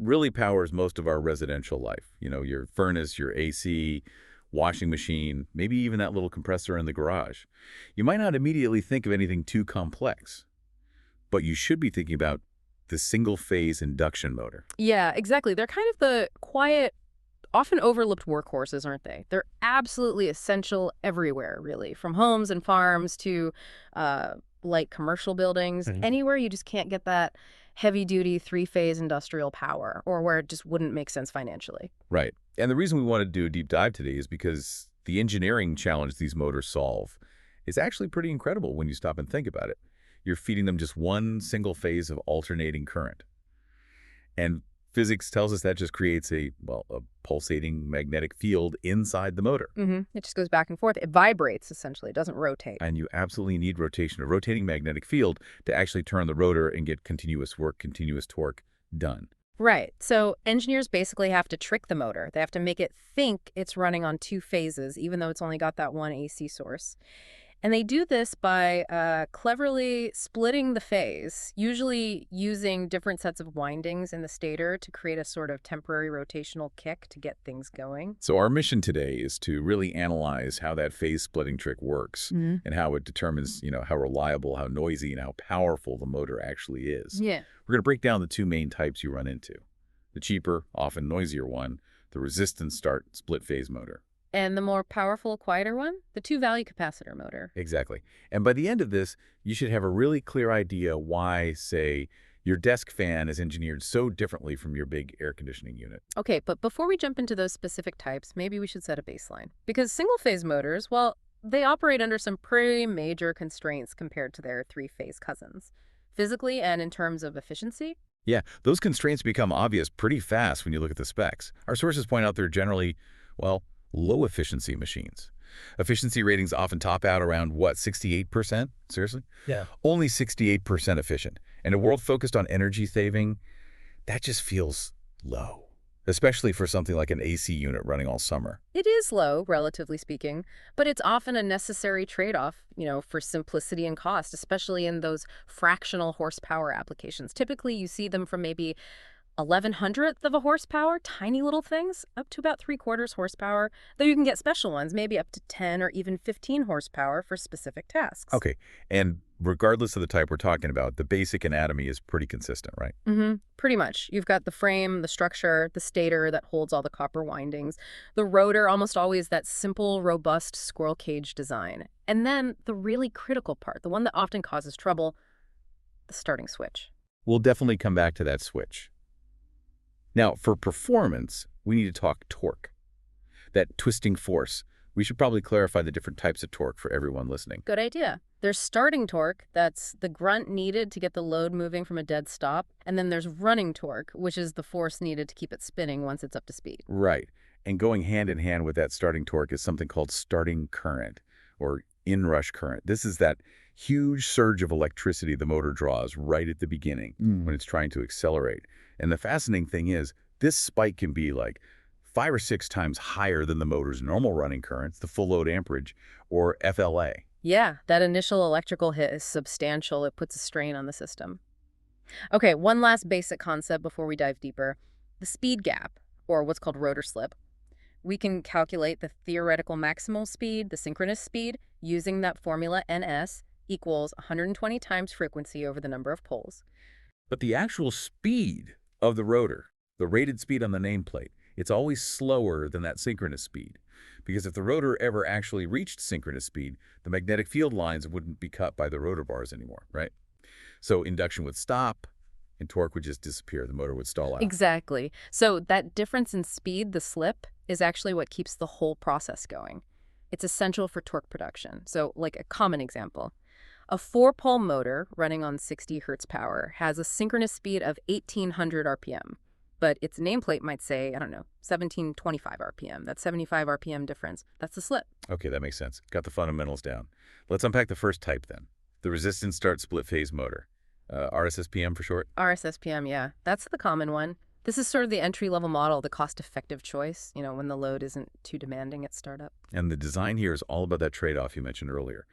really powers most of our residential life. You know, your furnace, your AC, washing machine, maybe even that little compressor in the garage. You might not immediately think of anything too complex, but you should be thinking about the single-phase induction motor. Yeah, exactly. They're kind of the quiet, often overlooked workhorses, aren't they? They're absolutely essential everywhere, really, from homes and farms to uh, light commercial buildings, anywhere you just can't get that heavy-duty three-phase industrial power, or where it just wouldn't make sense financially. Right. And the reason we want to do a deep dive today is because the engineering challenge these motors solve is actually pretty incredible when you stop and think about it. You're feeding them just one single phase of alternating current. And physics tells us that just creates a pulsating magnetic field inside the motor. It just goes back and forth. It vibrates, essentially. It doesn't rotate. And you absolutely need rotation, a rotating magnetic field, to actually turn the rotor and get continuous work, continuous torque done. Right. So engineers basically have to trick the motor. They have to make it think it's running on two phases, even though it's only got that one AC source. And they do this by cleverly splitting the phase, usually using different sets of windings in the stator to create a sort of temporary rotational kick to get things going. So our mission today is to really analyze how that phase splitting trick works and how it determines, how reliable, how noisy, and how powerful the motor actually is. Yeah. We're going to break down the two main types you run into. The cheaper, often noisier one, the resistance start split phase motor. And the more powerful, quieter one, the two-value capacitor motor. Exactly. And by the end of this, you should have a really clear idea why, say, your desk fan is engineered so differently from your big air conditioning unit. Okay, but before we jump into those specific types, maybe we should set a baseline. Because single-phase motors, well, they operate under some pretty major constraints compared to their three-phase cousins. Physically and in terms of efficiency. Yeah, those constraints become obvious pretty fast when you look at the specs. Our sources point out they're generally, low-efficiency machines. Efficiency ratings often top out around, 68%? Seriously? Yeah. Only 68% efficient. In a world focused on energy saving, that just feels low, especially for something like an AC unit running all summer. It is low, relatively speaking, but it's often a necessary trade-off, for simplicity and cost, especially in those fractional horsepower applications. Typically, you see them from maybe 11/100th of a horsepower, tiny little things, up to about 3/4 horsepower, though you can get special ones, maybe up to 10 or even 15 horsepower for specific tasks. Okay, and regardless of the type we're talking about, the basic anatomy is pretty consistent, right? Pretty much. You've got the frame, the structure, the stator that holds all the copper windings, the rotor, almost always that simple, robust squirrel cage design. And then the really critical part, the one that often causes trouble, the starting switch. We'll definitely come back to that switch. Now, for performance, we need to talk torque. That twisting force. We should probably clarify the different types of torque for everyone listening. Good idea. There's starting torque, that's the grunt needed to get the load moving from a dead stop. And then there's running torque, which is the force needed to keep it spinning once it's up to speed. Right. And going hand in hand with that starting torque is something called starting current, or inrush current. This is that huge surge of electricity the motor draws right at the beginning when it's trying to accelerate. And the fascinating thing is, this spike can be like 5 or 6 times higher than the motor's normal running currents, the full load amperage, or FLA. Yeah, that initial electrical hit is substantial. It puts a strain on the system. Okay, one last basic concept before we dive deeper. The speed gap, or what's called rotor slip. We can calculate the theoretical maximal speed, the synchronous speed, using that formula NS equals 120 times frequency over the number of poles. But the actual speed of the rotor, the rated speed on the nameplate, it's always slower than that synchronous speed. Because if the rotor ever actually reached synchronous speed, the magnetic field lines wouldn't be cut by the rotor bars anymore, right? So induction would stop, and torque would just disappear. The motor would stall out. Exactly. So that difference in speed, the slip, is actually what keeps the whole process going. It's essential for torque production. So like a common example, a 4-pole motor running on 60 hertz power has a synchronous speed of 1800 RPM, but its nameplate might say, 1725 RPM. That's 75 RPM difference. That's the slip. Okay, that makes sense. Got the fundamentals down. Let's unpack the first type then. The resistance start split phase motor. RSSPM for short? RSSPM, yeah. That's the common one. This is sort of the entry-level model, the cost-effective choice, when the load isn't too demanding at startup. And the design here is all about that trade-off you mentioned earlier.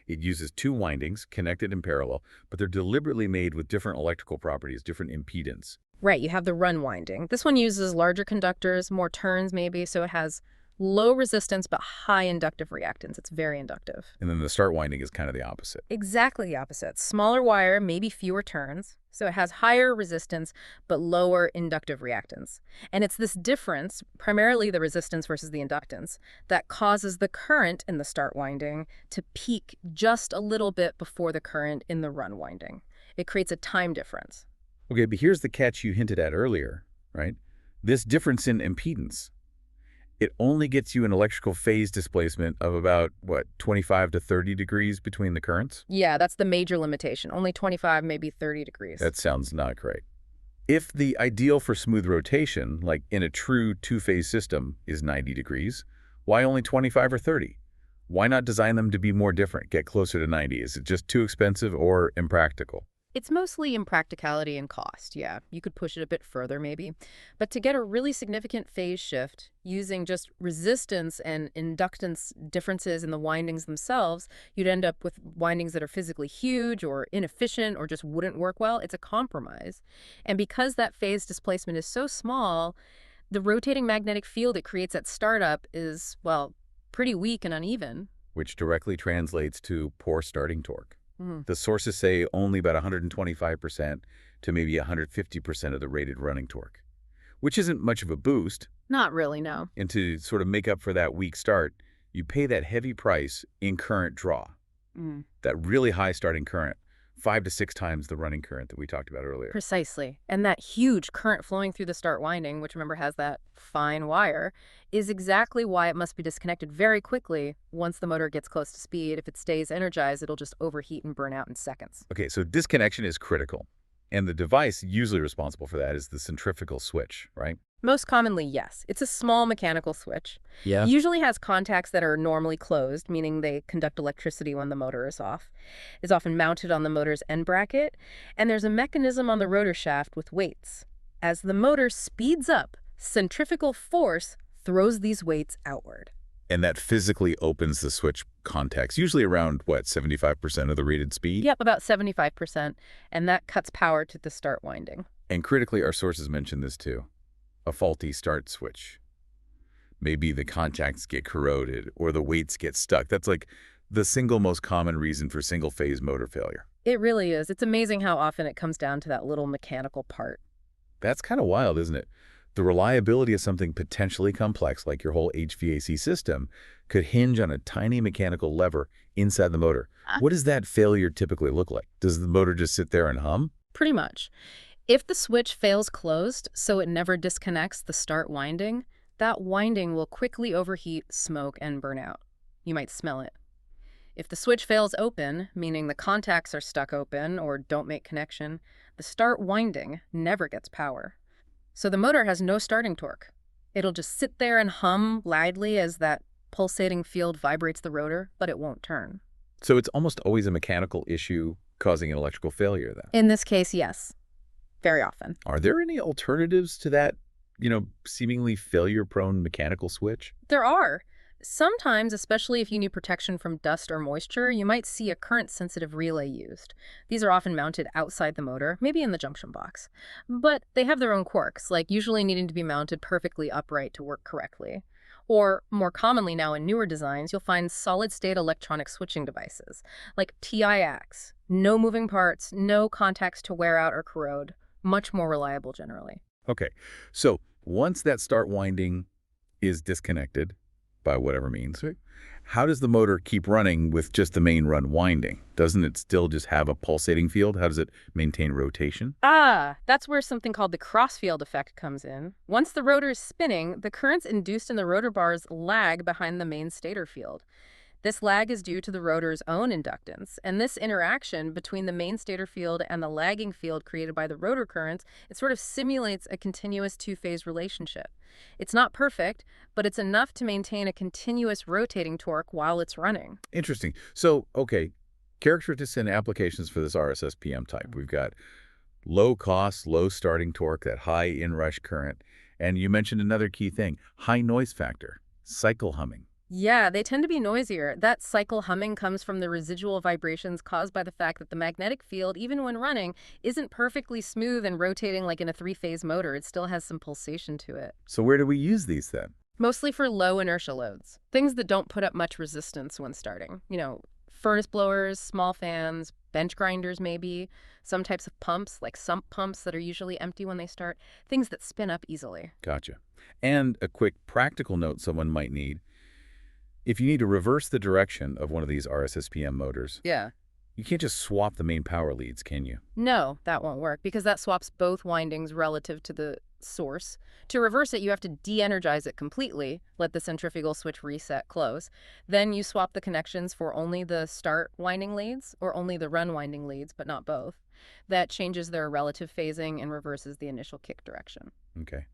It uses 2 windings connected in parallel, but they're deliberately made with different electrical properties, different impedance. Right, you have the run winding. This one uses larger conductors, more turns maybe, so it has low resistance but high inductive reactance. It's very inductive. And then the start winding is kind of the opposite. Exactly the opposite. Smaller wire, maybe fewer turns, so it has higher resistance but lower inductive reactance. And it's this difference, primarily the resistance versus the inductance, that causes the current in the start winding to peak just a little bit before the current in the run winding. It creates a time difference. Okay, but here's the catch you hinted at earlier, right? This difference in impedance. It only gets you an electrical phase displacement of about, 25 to 30 degrees between the currents? Yeah, that's the major limitation. Only 25, maybe 30 degrees. That sounds not great. If the ideal for smooth rotation, like in a true two-phase system, is 90 degrees, why only 25 or 30? Why not design them to be more different, get closer to 90? Is it just too expensive or impractical? It's mostly impracticality and cost, yeah. You could push it a bit further, maybe. But to get a really significant phase shift using just resistance and inductance differences in the windings themselves, you'd end up with windings that are physically huge or inefficient or just wouldn't work well. It's a compromise. And because that phase displacement is so small, the rotating magnetic field it creates at startup is, well, pretty weak and uneven. Which directly translates to poor starting torque. Mhm. The sources say only about 125% to maybe 150% of the rated running torque, which isn't much of a boost. Not really, no. And to sort of make up for that weak start, you pay that heavy price in current draw, that really high starting current, 5 to 6 times the running current that we talked about earlier. Precisely. And that huge current flowing through the start winding, which remember has that fine wire, is exactly why it must be disconnected very quickly once the motor gets close to speed. If it stays energized, it'll just overheat and burn out in seconds. Okay, so disconnection is critical. And the device usually responsible for that is the centrifugal switch, right? Most commonly, yes. It's a small mechanical switch. Yeah. Usually has contacts that are normally closed, meaning they conduct electricity when the motor is off. It's often mounted on the motor's end bracket, and there's a mechanism on the rotor shaft with weights. As the motor speeds up, centrifugal force throws these weights outward. And that physically opens the switch contacts, usually around, 75% of the rated speed? Yep, about 75%, and that cuts power to the start winding. And critically, our sources mention this too. A faulty start switch. Maybe the contacts get corroded or the weights get stuck. That's like the single most common reason for single-phase motor failure. It really is. It's amazing how often it comes down to that little mechanical part. That's kind of wild, isn't it? The reliability of something potentially complex, like your whole HVAC system, could hinge on a tiny mechanical lever inside the motor. What does that failure typically look like? Does the motor just sit there and hum? Pretty much. If the switch fails closed, so it never disconnects the start winding, that winding will quickly overheat, smoke, and burn out. You might smell it. If the switch fails open, meaning the contacts are stuck open or don't make connection, the start winding never gets power. So the motor has no starting torque. It'll just sit there and hum loudly as that pulsating field vibrates the rotor, but it won't turn. So it's almost always a mechanical issue causing an electrical failure then. In this case, yes. Very often. Are there any alternatives to that, seemingly failure-prone mechanical switch? There are. Sometimes, especially if you need protection from dust or moisture, you might see a current-sensitive relay used. These are often mounted outside the motor, maybe in the junction box. But they have their own quirks, like usually needing to be mounted perfectly upright to work correctly. Or, more commonly now in newer designs, you'll find solid-state electronic switching devices, like TIACs. No moving parts, no contacts to wear out or corrode. Much more reliable generally. Okay, so once that start winding is disconnected, by whatever means, how does the motor keep running with just the main run winding? Doesn't it still just have a pulsating field? How does it maintain rotation? That's where something called the crossfield effect comes in. Once the rotor is spinning, the currents induced in the rotor bars lag behind the main stator field. This lag is due to the rotor's own inductance, and this interaction between the main stator field and the lagging field created by the rotor currents, it sort of simulates a continuous two-phase relationship. It's not perfect, but it's enough to maintain a continuous rotating torque while it's running. Interesting. So, okay, characteristics and applications for this RSS-PM type. We've got low cost, low starting torque, that high inrush current, and you mentioned another key thing, high noise factor, cycle humming. Yeah, they tend to be noisier. That cycle humming comes from the residual vibrations caused by the fact that the magnetic field, even when running, isn't perfectly smooth and rotating like in a three-phase motor. It still has some pulsation to it. So where do we use these then? Mostly for low inertia loads, things that don't put up much resistance when starting. Furnace blowers, small fans, bench grinders maybe, some types of pumps like sump pumps that are usually empty when they start, things that spin up easily. Gotcha. And a quick practical note someone might need. If you need to reverse the direction of one of these RSSPM motors, Yeah. you can't just swap the main power leads, can you? No, that won't work because that swaps both windings relative to the source. To reverse it, you have to de-energize it completely, let the centrifugal switch reset close. Then you swap the connections for only the start winding leads or only the run winding leads, but not both. That changes their relative phasing and reverses the initial kick direction. Okay,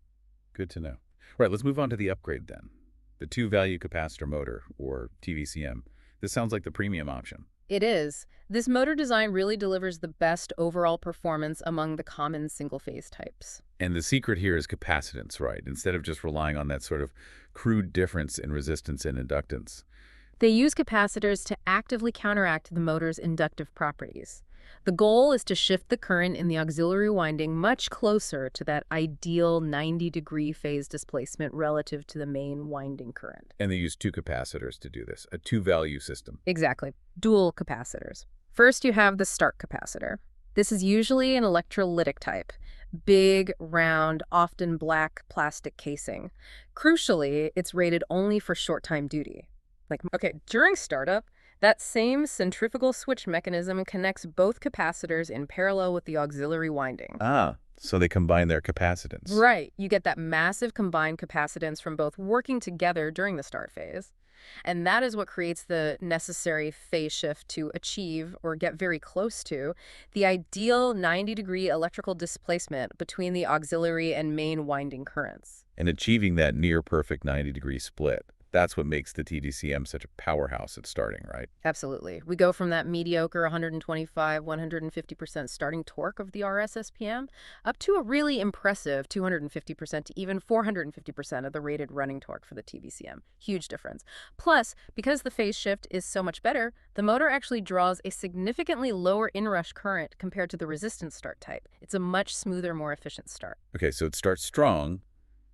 good to know. Right, let's move on to the upgrade then. The two-value capacitor motor, or TVCM. This sounds like the premium option. It is. This motor design really delivers the best overall performance among the common single-phase types. And the secret here is capacitance, right? Instead of just relying on that sort of crude difference in resistance and inductance. They use capacitors to actively counteract the motor's inductive properties. The goal is to shift the current in the auxiliary winding much closer to that ideal 90-degree phase displacement relative to the main winding current. And they use two capacitors to do this, a two-value system. Exactly. Dual capacitors. First, you have the start capacitor. This is usually an electrolytic type. Big, round, often black plastic casing. Crucially, it's rated only for short-time duty. During startup, that same centrifugal switch mechanism connects both capacitors in parallel with the auxiliary winding. Ah, so they combine their capacitance. Right. You get that massive combined capacitance from both working together during the start phase. And that is what creates the necessary phase shift to achieve, or get very close to, the ideal 90-degree electrical displacement between the auxiliary and main winding currents. And achieving that near-perfect 90-degree split. That's what makes the TDCM such a powerhouse at starting, right? Absolutely. We go from that mediocre 125, 150% starting torque of the RSSPM up to a really impressive 250% to even 450% of the rated running torque for the TVCM. Huge difference. Plus, because the phase shift is so much better, the motor actually draws a significantly lower inrush current compared to the resistance start type. It's a much smoother, more efficient start. Okay, so it starts strong.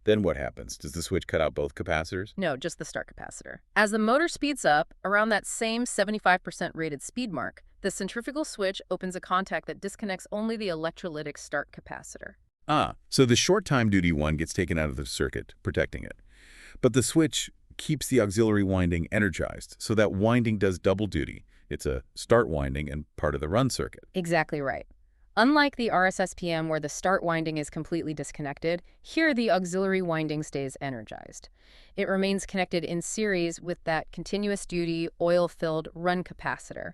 Then what happens? Does the switch cut out both capacitors? No, just the start capacitor. As the motor speeds up, around that same 75% rated speed mark, the centrifugal switch opens a contact that disconnects only the electrolytic start capacitor. Ah, so the short time duty one gets taken out of the circuit, protecting it. But the switch keeps the auxiliary winding energized, so that winding does double duty. It's a start winding and part of the run circuit. Exactly right. Unlike the RSSPM where the start winding is completely disconnected, here the auxiliary winding stays energized. It remains connected in series with that continuous duty, oil-filled run capacitor.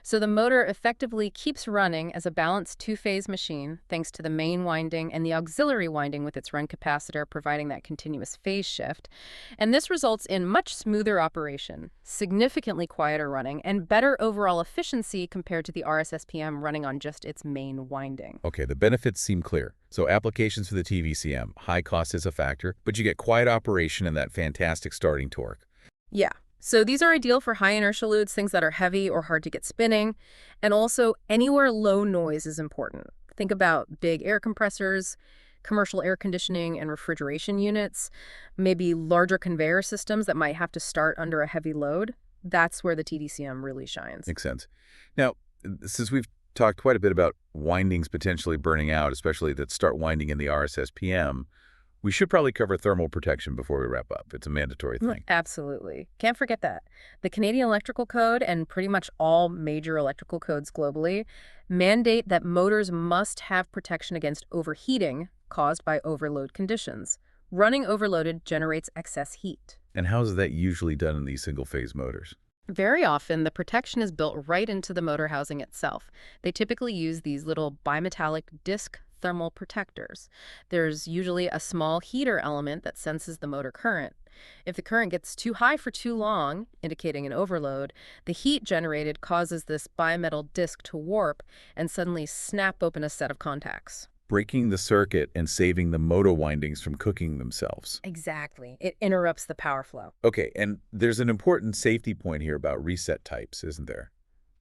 So the motor effectively keeps running as a balanced two-phase machine thanks to the main winding and the auxiliary winding with its run capacitor providing that continuous phase shift. And this results in much smoother operation, significantly quieter running, and better overall efficiency compared to the RSSPM running on just its main winding. Okay, the benefits seem clear. So applications for the TVCM, high cost is a factor, but you get quiet operation and that fantastic starting torque. Yeah. So these are ideal for high inertial loads, things that are heavy or hard to get spinning. And also anywhere low noise is important. Think about big air compressors, commercial air conditioning and refrigeration units, maybe larger conveyor systems that might have to start under a heavy load. That's where the TDCM really shines. Makes sense. Now, since we've talked quite a bit about windings potentially burning out, especially that start winding in the RSSPM, we should probably cover thermal protection before we wrap up. It's a mandatory thing. Absolutely. Can't forget that. The Canadian Electrical Code and pretty much all major electrical codes globally mandate that motors must have protection against overheating caused by overload conditions. Running overloaded generates excess heat. And how is that usually done in these single-phase motors? Very often, the protection is built right into the motor housing itself. They typically use these little bimetallic disc thermal protectors. There's usually a small heater element that senses the motor current. If the current gets too high for too long, indicating an overload, the heat generated causes this bimetal disc to warp and suddenly snap open a set of contacts. breaking the circuit and saving the motor windings from cooking themselves. Exactly. It interrupts the power flow. Okay, and there's an important safety point here about reset types, isn't there?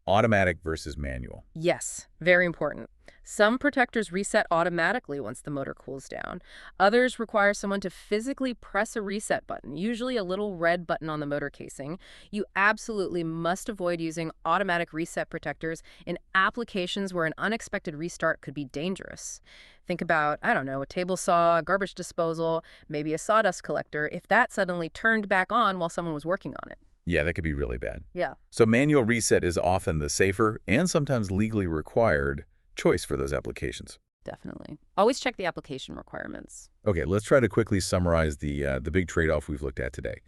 Automatic versus manual. Yes, very important. Some protectors reset automatically once the motor cools down. Others require someone to physically press a reset button, usually a little red button on the motor casing. You absolutely must avoid using automatic reset protectors in applications where an unexpected restart could be dangerous. Think about, I don't know, a table saw, garbage disposal, maybe a sawdust collector, if that suddenly turned back on while someone was working on it. Yeah, that could be really bad. Yeah. So manual reset is often the safer and sometimes legally required choice for those applications. Definitely. Always check the application requirements. Okay, let's try to quickly summarize the big trade-off we've looked at today.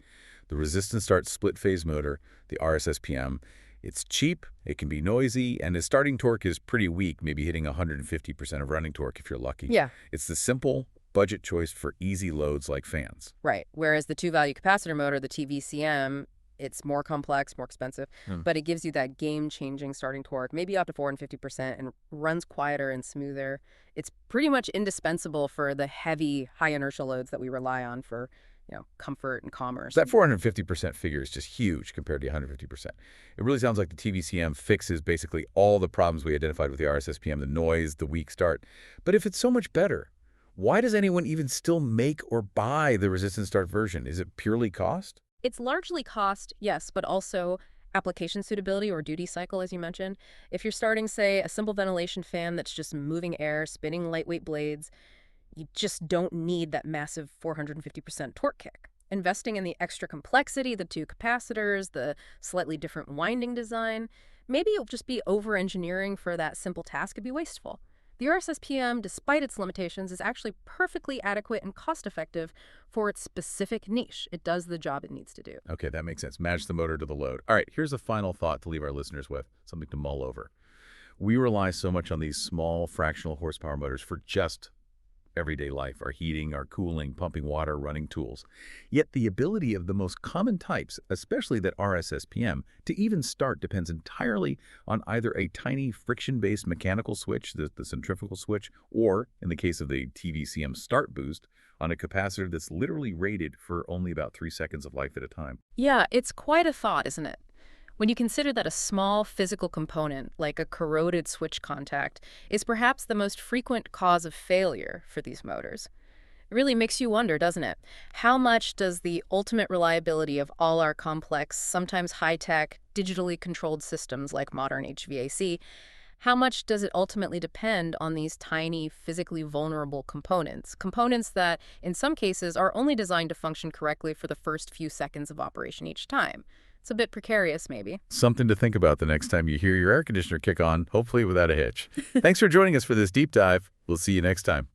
The resistant start split-phase motor, the RSSPM, it's cheap, it can be noisy, and its starting torque is pretty weak, maybe hitting 150% of running torque if you're lucky. Yeah. It's the simple budget choice for easy loads like fans. Right. Whereas the two-value capacitor motor, the TVCM, it's more complex, more expensive, but it gives you that game-changing starting torque, maybe up to 450%, and runs quieter and smoother. It's pretty much indispensable for the heavy, high-inertia loads that we rely on for, comfort and commerce. That 450% figure is just huge compared to 150%. It really sounds like the TVCM fixes basically all the problems we identified with the RSSPM, the noise, the weak start. But if it's so much better, why does anyone even still make or buy the resistant start version? Is it purely cost? It's largely cost, yes, but also application suitability or duty cycle, as you mentioned. If you're starting, say, a simple ventilation fan that's just moving air, spinning lightweight blades, you just don't need that massive 450% torque kick. Investing in the extra complexity, the two capacitors, the slightly different winding design, maybe you'll just be over-engineering for that simple task could be wasteful. The RSSPM, despite its limitations, is actually perfectly adequate and cost-effective for its specific niche. It does the job it needs to do. Okay, that makes sense. Match the motor to the load. All right, here's a final thought to leave our listeners with, something to mull over. We rely so much on these small fractional horsepower motors for just everyday life, our heating, our cooling, pumping water, running tools. Yet the ability of the most common types, especially that RSSPM, to even start depends entirely on either a tiny friction-based mechanical switch, the centrifugal switch, or, in the case of the TVCM start boost, on a capacitor that's literally rated for only about 3 seconds of life at a time. Yeah, it's quite a thought, isn't it? When you consider that a small physical component, like a corroded switch contact, is perhaps the most frequent cause of failure for these motors. It really makes you wonder, doesn't it? How much does the ultimate reliability of all our complex, sometimes high-tech, digitally controlled systems like modern HVAC, how much does it ultimately depend on these tiny, physically vulnerable components? Components that, in some cases, are only designed to function correctly for the first few seconds of operation each time. It's a bit precarious, maybe. Something to think about the next time you hear your air conditioner kick on, hopefully without a hitch. Thanks for joining us for this deep dive. We'll see you next time.